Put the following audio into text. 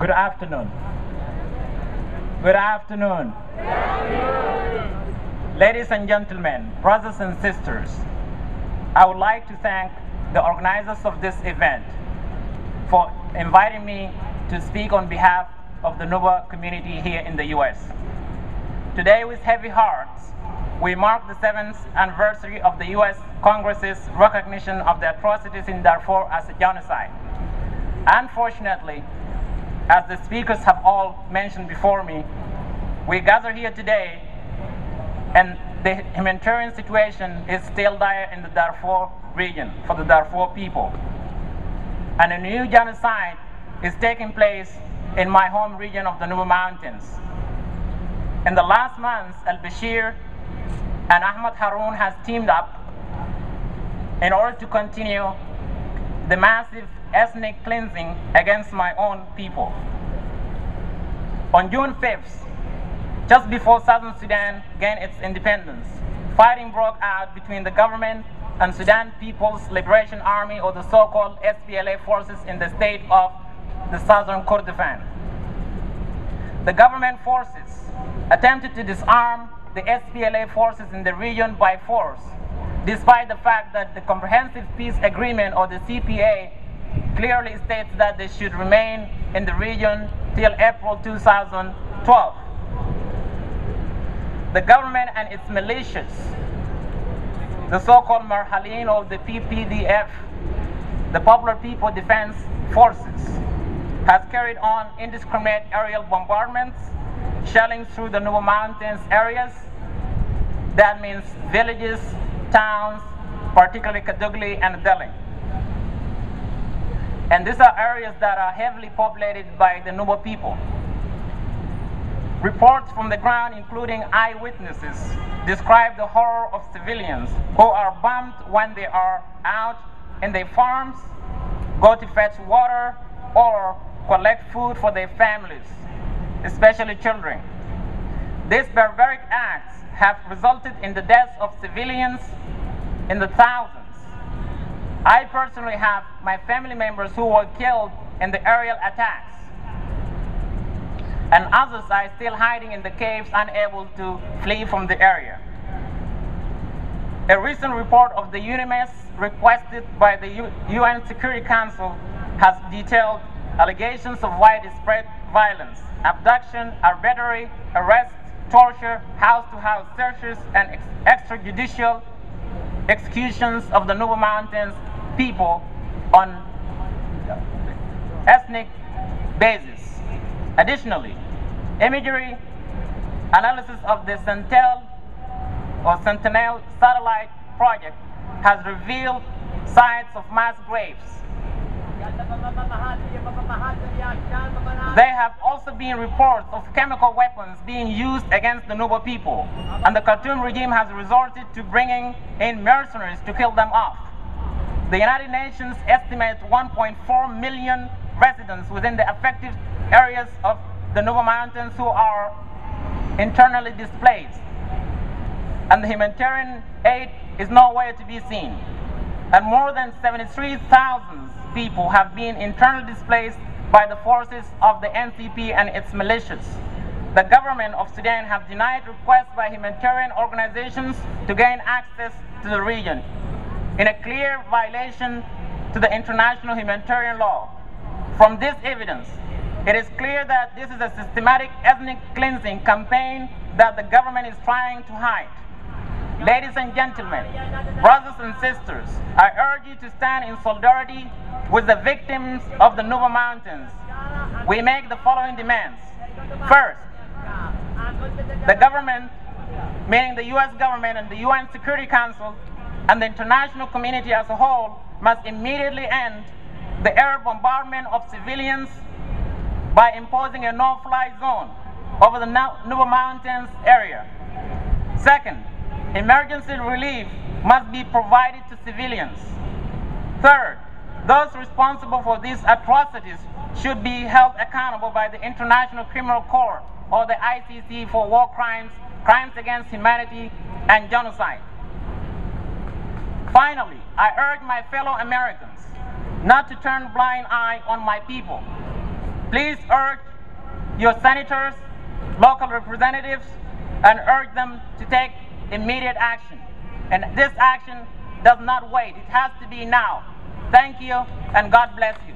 Good afternoon. Good afternoon. Ladies and gentlemen, brothers and sisters, I would like to thank the organizers of this event for inviting me to speak on behalf of the Nuba community here in the US. Today, with heavy hearts, we mark the 7th anniversary of the US Congress's recognition of the atrocities in Darfur as a genocide. Unfortunately, as the speakers have all mentioned before me, we gather here today and the humanitarian situation is still dire in the Darfur region for the Darfur people. And a new genocide is taking place in my home region of the Nuba Mountains. In the last months, al-Bashir and Ahmad Haroun has teamed up in order to continue the massive ethnic cleansing against my own people. On June 5th, just before Southern Sudan gained its independence, fighting broke out between the government and Sudan People's Liberation Army, or the so-called SPLA forces in the state of the southern Kordofan. The government forces attempted to disarm the SPLA forces in the region by force, despite the fact that the Comprehensive Peace Agreement, or the CPA, clearly states that they should remain in the region till April 2012. The government and its militias, the so-called Marhalin of the PPDF, the Popular People Defense Forces, has carried on indiscriminate aerial bombardments, shelling through the Nuba Mountains areas. That means villages, towns, particularly Kadugli and Delhi. And these are areas that are heavily populated by the Nuba people. Reports from the ground, including eyewitnesses, describe the horror of civilians who are bombed when they are out in their farms, go to fetch water, or collect food for their families, especially children. These barbaric acts have resulted in the deaths of civilians in the thousands. I personally have my family members who were killed in the aerial attacks, and others are still hiding in the caves, unable to flee from the area. A recent report of the UNMS, requested by the UN Security Council, has detailed allegations of widespread violence, abduction, arbitrary arrest, torture, house-to-house searches, and extrajudicial executions of the Nuba Mountains people on ethnic basis. Additionally, imagery analysis of the Sentinel satellite project has revealed sites of mass graves. There have also been reports of chemical weapons being used against the Nuba people, and the Khartoum regime has resorted to bringing in mercenaries to kill them off. The United Nations estimates 1.4 million residents within the affected areas of the Nuba Mountains who are internally displaced, and the humanitarian aid is nowhere to be seen. And more than 73,000 people have been internally displaced by the forces of the NCP and its militias. The government of Sudan has denied requests by humanitarian organizations to gain access to the region, in a clear violation to the international humanitarian law. From this evidence, it is clear that this is a systematic ethnic cleansing campaign that the government is trying to hide. Ladies and gentlemen, brothers and sisters, I urge you to stand in solidarity with the victims of the Nuba Mountains. We make the following demands. First, the government, meaning the US government and the UN Security Council and the international community as a whole, must immediately end the air bombardment of civilians by imposing a no-fly zone over the Nuba Mountains area. Second, emergency relief must be provided to civilians. Third, those responsible for these atrocities should be held accountable by the International Criminal Court, or the ICC, for war crimes, crimes against humanity, and genocide. Finally, I urge my fellow Americans not to turn a blind eye on my people. Please urge your senators, local representatives, and urge them to take immediate action. And this action does not wait. It has to be now. Thank you, and God bless you.